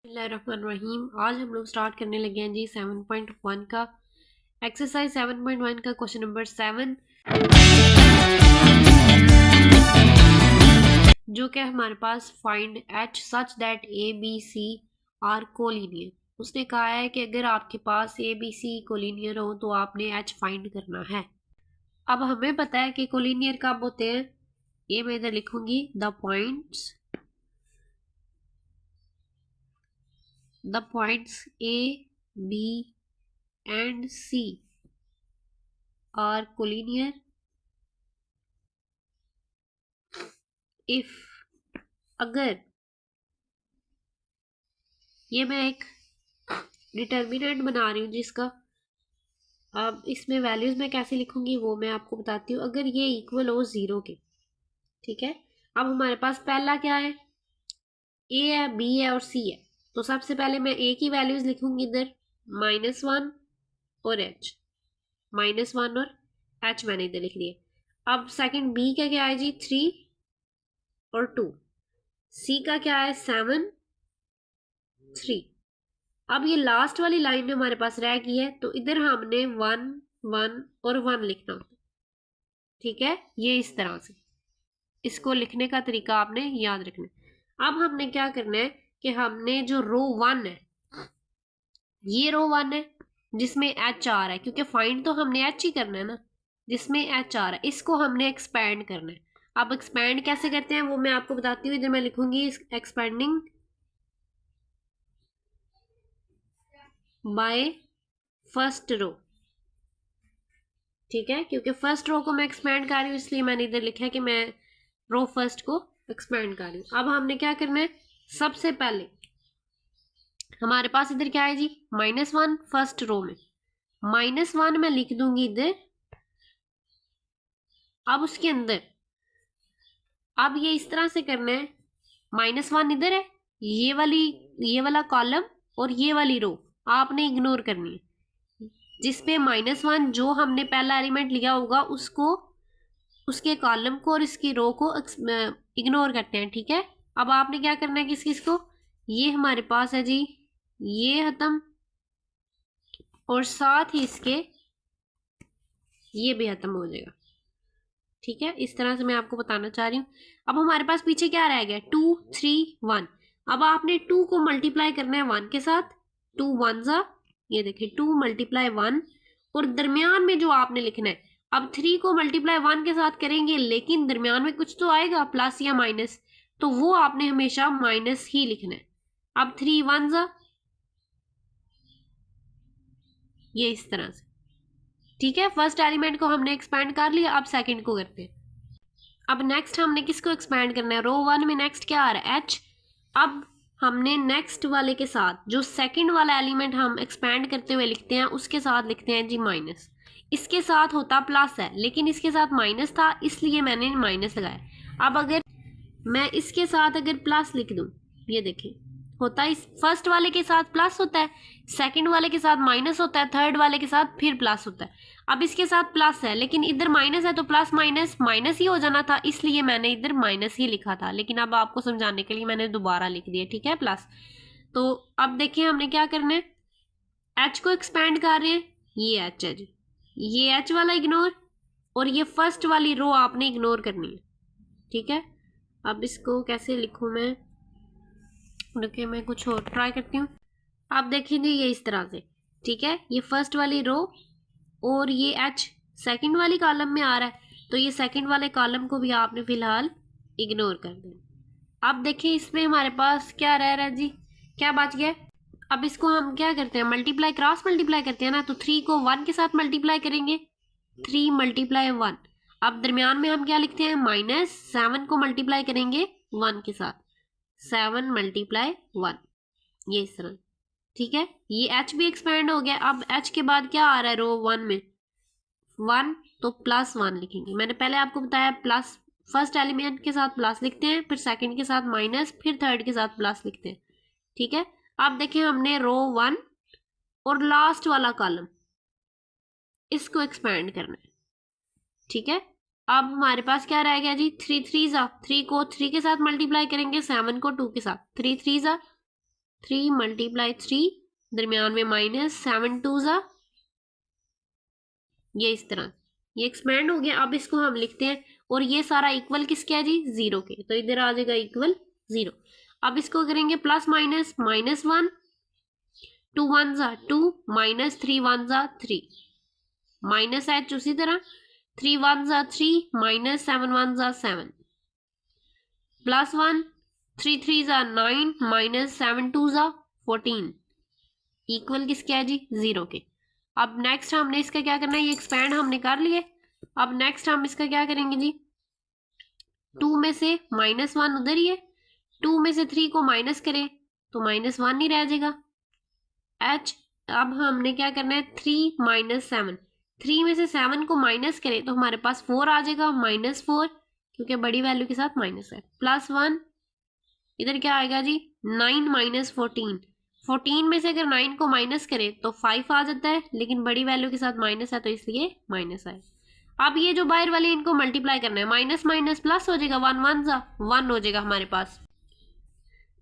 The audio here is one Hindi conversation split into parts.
बिस्मिल्लाहिर्रहमानिर्रहीम। आज हम लोग स्टार्ट करने लगे हैं जी 7.1 का एक्सरसाइज 7.1 का क्वेश्चन नंबर 7, जो कि हमारे पास find H such that A B C are collinear. उसने कहा है कि अगर आपके पास ए बी सी कोलिनियर हो तो आपने एच फाइंड करना है। अब हमें पता है कि कोलिनियर कब होते हैं। ये मैं इधर लिखूंगी the points A B and C are collinear if अगर, ये मैं एक डिटर्मिनेंट बना रही हूँ जिसका, अब इसमें वैल्यूज मैं कैसे लिखूंगी वो मैं आपको बताती हूँ। अगर ये इक्वल हो जीरो के, ठीक है। अब हमारे पास पहला क्या है, ए है, बी है और सी है। तो सबसे पहले मैं ए की वैल्यूज लिखूंगी इधर -1 और एच, -1 और एच मैंने इधर लिख दिया। अब सेकंड बी का क्या है जी 3 और 2, सी का क्या है 7 3। अब ये लास्ट वाली लाइन हमारे पास रह गई है, तो इधर हमने 1 1 और 1 लिखना होता है, ठीक है। ये इस तरह से इसको लिखने का तरीका आपने याद रखना है। अब हमने क्या करना है कि हमने जो रो 1 है, ये रो 1 है जिसमें एच आ रहा है, क्योंकि फाइंड तो हमने एच ही करना है ना, जिसमें एच आ रहा है इसको हमने एक्सपैंड करना है। अब एक्सपैंड कैसे करते हैं वो मैं आपको बताती हूँ। इधर मैं लिखूंगी एक्सपैंडिंग बाय फर्स्ट रो, ठीक है। क्योंकि फर्स्ट रो को मैं एक्सपैंड कर रही हूँ इसलिए मैंने इधर लिखा है कि मैं रो फर्स्ट को एक्सपैंड कर रही हूँ। अब हमने क्या करना है, सबसे पहले हमारे पास इधर क्या है जी -1 फर्स्ट रो में, -1 मैं लिख दूंगी इधर। अब उसके अंदर, अब ये इस तरह से करना है, -1 इधर है, ये वाला कॉलम और ये वाली रो आपने इग्नोर करनी है। जिसपे -1 जो हमने पहला एलिमेंट लिया होगा उसको, उसके कॉलम को और इसकी रो को इग्नोर करते हैं, ठीक है। अब आपने क्या करना है, किस किस को, ये हमारे पास है जी ये खत्म, और साथ ही इसके ये भी खत्म हो जाएगा, ठीक है। इस तरह से मैं आपको बताना चाह रही हूँ। अब हमारे पास पीछे क्या रह गया 2 3 1। अब आपने 2 को मल्टीप्लाई करना है 1 के साथ, 2 1 जा, ये देखिए 2 मल्टीप्लाई 1, और दरमियान में जो आपने लिखना है, अब 3 को मल्टीप्लाई 1 के साथ करेंगे लेकिन दरमियान में कुछ तो आएगा प्लस या माइनस, तो वो आपने हमेशा माइनस ही लिखना है। अब 3 1 जा, ये इस तरह से, ठीक है। फर्स्ट एलिमेंट को हमने एक्सपैंड कर लिया, अब सेकंड को करते हैं। अब नेक्स्ट हमने किसको एक्सपैंड करना है, रो 1 में नेक्स्ट क्या आ रहा है एच। अब हमने नेक्स्ट वाले के साथ जो सेकंड वाला एलिमेंट हम एक्सपैंड करते हुए लिखते हैं उसके साथ लिखते हैं जी माइनस। इसके साथ होता प्लस है लेकिन इसके साथ माइनस था इसलिए मैंने माइनस लगाया। अब अगर मैं इसके साथ अगर प्लस लिख दूं, ये देखिए होता है, इस फर्स्ट वाले के साथ प्लस होता है, सेकंड वाले के साथ माइनस होता है, थर्ड वाले के साथ फिर प्लस होता है। अब इसके साथ प्लस है लेकिन इधर माइनस है, तो प्लस माइनस माइनस ही हो जाना था, इसलिए मैंने इधर माइनस ही लिखा था, लेकिन अब आपको समझाने के लिए मैंने दोबारा लिख दिया, ठीक है, प्लस। तो अब देखिए हमने क्या करना है, एच को एक्सपैंड कर रहे हैं, ये एच है जी, ये एच वाला इग्नोर, और ये फर्स्ट वाली रो आपने इग्नोर करनी है, ठीक है। अब इसको कैसे लिखूं मैं, देखिए मैं कुछ और ट्राई करती हूँ। आप देखेंगे ये इस तरह से, ठीक है, ये फर्स्ट वाली रो और ये एच सेकंड वाली कॉलम में आ रहा है, तो ये सेकंड वाले कॉलम को भी आपने फिलहाल इग्नोर कर देना। अब देखिए इसमें हमारे पास क्या रह रहा है जी, क्या बच गया। अब इसको हम क्या करते हैं, मल्टीप्लाई क्रॉस मल्टीप्लाई करते हैं ना, तो 3 को 1 के साथ मल्टीप्लाई करेंगे, 3 मल्टीप्लाई 1। अब दरमियान में हम क्या लिखते हैं, -7 को मल्टीप्लाई करेंगे 1 के साथ, 7 मल्टीप्लाई 1, ये इस तरह, ठीक है। ये एच भी एक्सपैंड हो गया। अब एच के बाद क्या आ रहा है रो 1 में 1, तो +1 लिखेंगे। मैंने पहले आपको बताया प्लस, फर्स्ट एलिमेंट के साथ प्लस लिखते हैं, फिर सेकंड के साथ माइनस, फिर थर्ड के साथ प्लस लिखते हैं, ठीक है। अब देखें हमने रो 1 और लास्ट वाला कॉलम इसको एक्सपैंड करना है, ठीक है। अब हमारे पास क्या रह गया जी 3 3 जा, 3 को 3 के साथ मल्टीप्लाई करेंगे, 7 को 2 के साथ, 3 3 जा 3 मल्टीप्लाई 3, दरमियान में माइनस, 7 2 ज़ा, ये इस तरह ये एक्सपेंड हो गया। अब इसको हम लिखते हैं और ये सारा इक्वल किसके है जी, 0 के, तो इधर आ जाएगा इक्वल 0। अब इसको करेंगे प्लस माइनस, -1, 2 1 ज़ा 2, -3 1 ज़ा 3, माइनस h उसी तरह, 3 1 ज़ा 3, -7 1 ज़ा 7, +1, 3 3 ज़ा 9, -7 2 ज़ा 14, इक्वल किसके है जी, 0 के। अब नेक्स्ट हमने इसका क्या करना है, ये एक्सपैंड हमने कर लिए। अब नेक्स्ट हम इसका क्या करेंगे जी, 2 में से -1 उधर ही है, 2 में से 3 को माइनस करें तो -1 ही रह जाएगा h। अब हमने क्या करना है, 3 - 7, 3 में से 7 को माइनस करें तो हमारे पास 4 आ जाएगा, -4, क्योंकि बड़ी वैल्यू के साथ माइनस है, +1, इधर क्या आएगा जी, 9 - 14, 14 में से अगर 9 को माइनस करें तो 5 आ जाता है, लेकिन बड़ी वैल्यू के साथ माइनस है तो इसलिए माइनस आए। अब ये जो बाहर वाले इनको मल्टीप्लाई करना है, माइनस माइनस प्लस हो जाएगा, 1 1 ज़ा 1 हो जाएगा हमारे पास,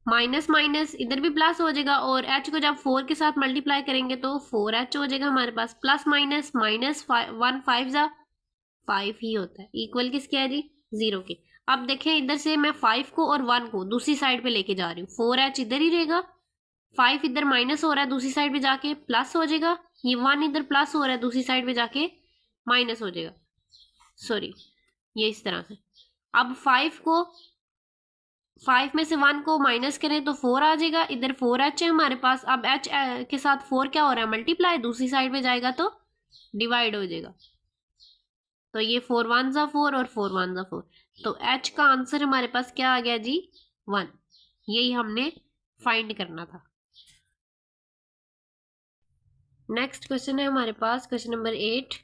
माइनस माइनस इधर भी प्लस हो जाएगा, और h को जब 4 के साथ मल्टीप्लाई करेंगे तो 4h हो जाएगा हमारे पास, प्लस माइनस माइनस 1 5 ज़ा 5 ही होता है, इक्वल किसके है जी, 0 के। अब देखें इधर से मैं 5 को और 1 को दूसरी साइड पे लेके जा रही हूँ, 4h इधर ही रहेगा, 5 इधर माइनस हो रहा है दूसरी साइड पे जाके प्लस हो जाएगा, ये 1 इधर प्लस हो रहा है दूसरी साइड पे जाके माइनस हो जाएगा, सॉरी ये इस तरह से। अब 5 में से 1 को माइनस करें तो 4 आ जाएगा, इधर 4h है हमारे पास। अब h के साथ 4 क्या हो रहा है, मल्टीप्लाई, दूसरी साइड पे जाएगा तो डिवाइड हो जाएगा, तो ये 4 1 ज़ा 4 और 4 1 ज़ा 4, तो h का आंसर हमारे पास क्या आ गया जी, 1। यही हमने फाइंड करना था। नेक्स्ट क्वेश्चन है हमारे पास क्वेश्चन नंबर 8।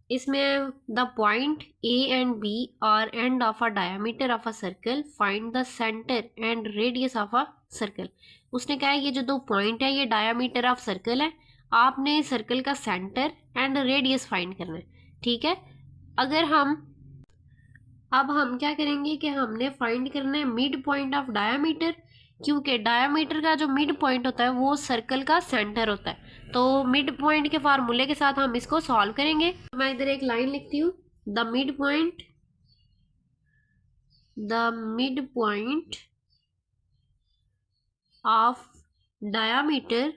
इसमें the point A and B are end of a diameter of a circle, find the centre and radius of a circle. उसने कहा है ये जो दो पॉइंट है ये डायमीटर ऑफ सर्कल है, आपने सर्कल का सेंटर एंड रेडियस फाइंड करना है, ठीक है। अगर अब हम क्या करेंगे कि हमने फाइंड करना है मिड पॉइंट ऑफ डायमीटर, क्योंकि डायमीटर का जो मिड पॉइंट होता है वो सर्कल का सेंटर होता है, तो मिड पॉइंट के फार्मूले के साथ हम इसको सॉल्व करेंगे। मैं इधर एक लाइन लिखती हूँ, the mid point of diameter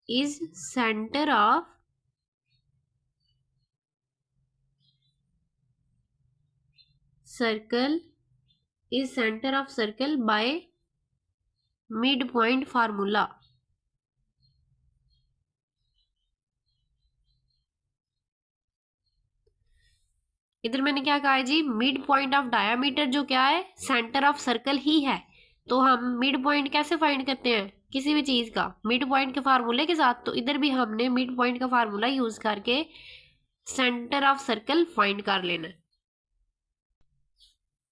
is centre of circle, is centre of circle by mid point formula. इधर मैंने क्या कहा है जी, मिड पॉइंट ऑफ डायमीटर जो क्या है, सेंटर ऑफ सर्कल ही है, तो हम मिड पॉइंट कैसे फाइंड करते हैं किसी भी चीज का, मिड पॉइंट के फार्मूले के साथ। तो इधर भी हमने मिड पॉइंट का फार्मूला यूज करके सेंटर ऑफ सर्कल फाइंड कर लेना है।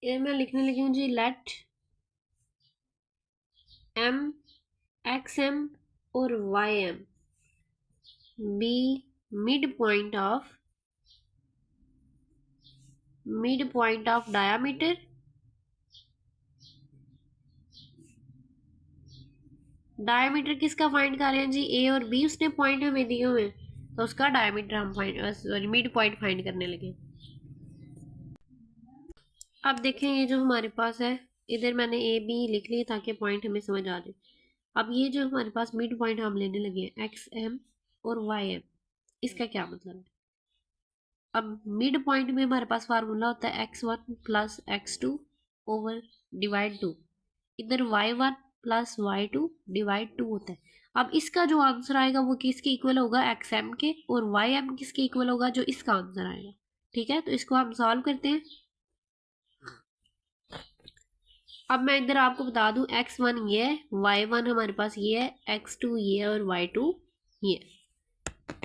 ये मैं लिखने लगी हूँ जी, लेट m xm और ym be mid point of diameter किसका फाइंड कर रहे हैं जी, ए और बी, उसने पॉइंट हमें दिए हुए तो उसका डायमीटर हम सॉरी मिड पॉइंट फाइंड करने लगे। अब देखें ये जो हमारे पास है, इधर मैंने ए बी लिख लिया ताकि पॉइंट हमें समझ आ जाए। अब ये जो हमारे पास मिड पॉइंट हम लेने लगे हैं एक्स एम और वाई एम, इसका क्या मतलब है। अब मिड पॉइंट में हमारे पास फार्मूला होता है x1 plus x2 over divide 2, इधर y1 प्लस y2 डिवाइड 2 होता है। अब इसका जो आंसर आएगा वो किसके इक्वल होगा, xm के, और ym किसके इक्वल होगा, जो इसका आंसर आएगा, ठीक है। तो इसको हम सॉल्व करते हैं। अब मैं इधर आपको बता दूं, x1 ये है, y1 हमारे पास ये है, x2 ये है और y2 ये है।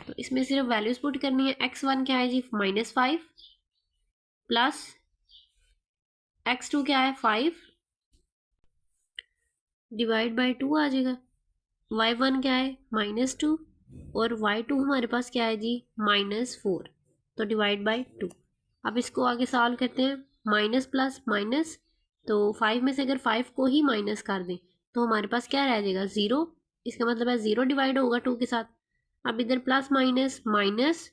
तो इसमें सिर्फ वैल्यूज पुट करनी है। x1 क्या है जी, -5, प्लस x2 क्या है 5, डिवाइड बाय 2 आ जाएगा। y1 क्या है -2 और y2 हमारे पास क्या है जी -4, तो डिवाइड बाय 2। अब इसको आगे सॉल्व करते हैं, माइनस प्लस माइनस, तो 5 में से अगर 5 को ही माइनस कर दें तो हमारे पास क्या रह जाएगा 0। इसका मतलब है 0 डिवाइड होगा 2 के साथ। अब इधर प्लस माइनस माइनस,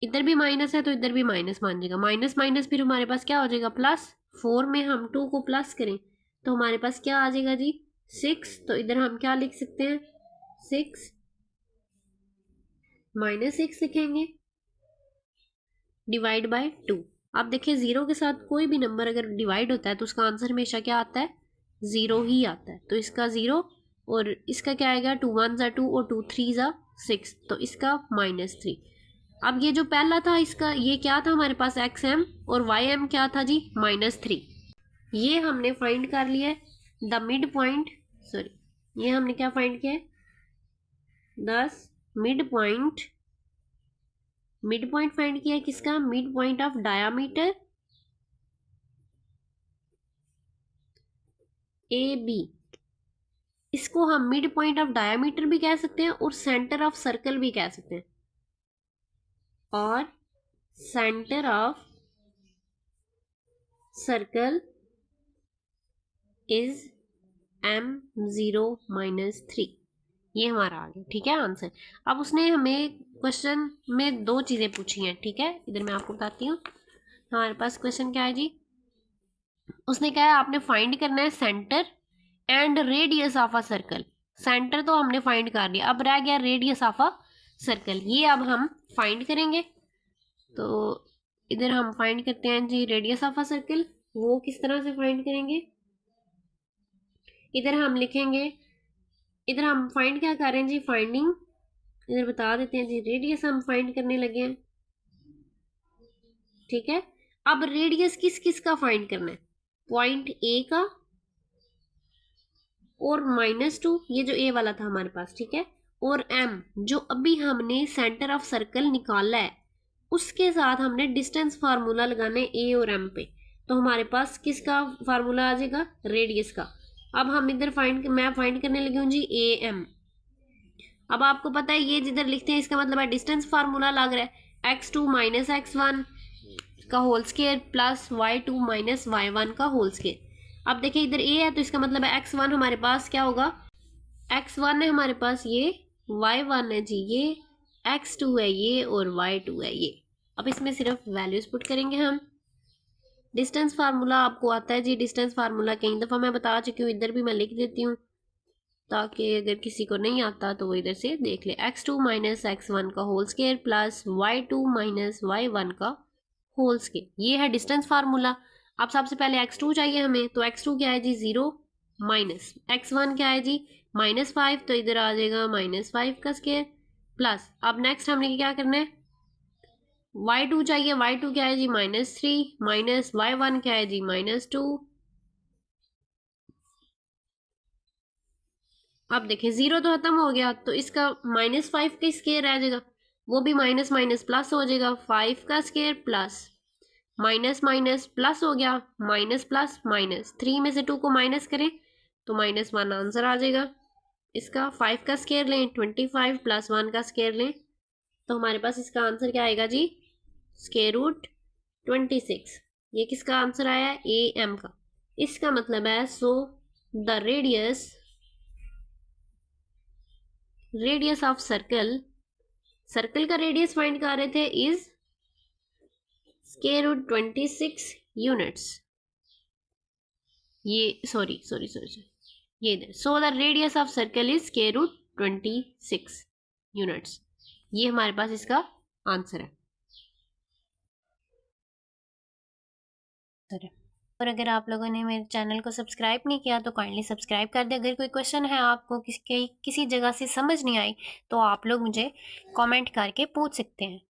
इधर भी माइनस है तो इधर भी माइनस मान जाएगा, माइनस माइनस फिर हमारे पास क्या हो जाएगा प्लस। 4 में हम 2 को प्लस करें तो हमारे पास क्या आ जाएगा जी 6। तो इधर हम क्या लिख सकते हैं 6 माइनस 6 लिखेंगे डिवाइड बाय 2। आप देखिए 0 के साथ कोई भी नंबर अगर डिवाइड होता है तो उसका आंसर हमेशा क्या आता है 0 ही आता है। तो इसका 0 और इसका क्या आएगा 2 1 ज़ा 2 और 2 3 ज़ा 6, तो इसका -3। अब ये जो पहला था इसका ये क्या था हमारे पास XM और YM क्या था जी -3। ये हमने फाइंड कर लिया है द मिड पॉइंट, सॉरी ये हमने क्या फाइंड किया है 10 mid point. Mid point find किया है किसका mid point of diameter AB। इसको हम मिड पॉइंट ऑफ डायामीटर भी कह सकते हैं और सेंटर ऑफ सर्कल भी कह सकते हैं, और centre of circle is M0 -3। ये हमारा आ गया, ठीक है आंसर। अब उसने हमें क्वेश्चन में 2 चीजें पूछी हैं, ठीक है इधर मैं आपको बताती हूँ। हमारे पास क्वेश्चन क्या है जी, उसने कहा है आपने फाइंड करना है centre and radius of a circle. Centre तो हमने फाइंड कर लिया, अब रह गया रेडियस ऑफ अ सर्कल, ये अब हम फाइंड करेंगे। तो इधर हम फाइंड करते हैं जी रेडियस ऑफ अ सर्कल। वो किस तरह से फाइंड करेंगे, इधर हम लिखेंगे, इधर हम फाइंड क्या कर रहे हैं जी फाइंडिंग, इधर बता देते हैं जी रेडियस हम फाइंड करने लगे हैं, ठीक है। अब रेडियस किस किस का फाइंड करना है, पॉइंट A का और -2, ये जो A वाला था हमारे पास, ठीक है, और M जो अभी हमने सेंटर ऑफ सर्कल निकाला है उसके साथ हमने डिस्टेंस फार्मूला लगाना है A और M पे। तो हमारे पास किसका फार्मूला आ जाएगा रेडियस का। अब हम इधर मैं फाइंड करने लगी हूँ जी AM। अब आपको पता है ये जिधर लिखते हैं इसका मतलब है डिस्टेंस फार्मूला लग रहा है x2 माइनस x1 का whole square plus y2 minus y1 का होल स्केयर। अब देखिए इधर A है तो इसका मतलब है x1 हमारे पास क्या होगा, x1 है हमारे पास ये, y1 है जी ये, x2 है ये और y2 है ये। अब इसमें सिर्फ वैल्यूज पुट करेंगे हम। डिस्टेंस फार्मूला आपको आता है जी, डिस्टेंस फार्मूला कई दफ़ा मैं बता चुकी हूँ, इधर भी मैं लिख देती हूँ ताकि अगर किसी को नहीं आता तो वो इधर से देख ले। x2 माइनस x1 का whole square plus y2 minus y1 का होल स्केयर, ये है डिस्टेंस फार्मूला। अब सबसे पहले x2 चाहिए हमें, तो x2 क्या है जी 0 माइनस x1 क्या है जी -5, तो इधर आ जाएगा -5 का स्केयर प्लस। अब नेक्स्ट हमने क्या करना है y2 चाहिए, y2 क्या है जी -3 माइनस y1 क्या है जी -2। अब देखिए 0 तो खत्म हो गया तो इसका -5 का स्केयर रह जाएगा, वो भी माइनस माइनस प्लस हो जाएगा, 5 का square plus minus minus plus हो गया, माइनस प्लस माइनस, 3 में से 2 को माइनस करें तो -1 आंसर आ जाएगा इसका। 5 का स्केयर लें 25 प्लस 1 का स्केयर लें तो हमारे पास इसका आंसर क्या आएगा जी √26। ये किसका आंसर आया AM का। इसका मतलब है so the radius of circle, circle का रेडियस फाइंड कर रहे थे इज √26 यूनिट्स। ये सॉरी ये इधर, so the radius of circle is √26 units. ये हमारे पास इसका आंसर है। और अगर आप लोगों ने मेरे चैनल को सब्सक्राइब नहीं किया तो काइंडली सब्सक्राइब कर दे। अगर कोई क्वेश्चन है आपको किसी जगह से समझ नहीं आई तो आप लोग मुझे कमेंट करके पूछ सकते हैं।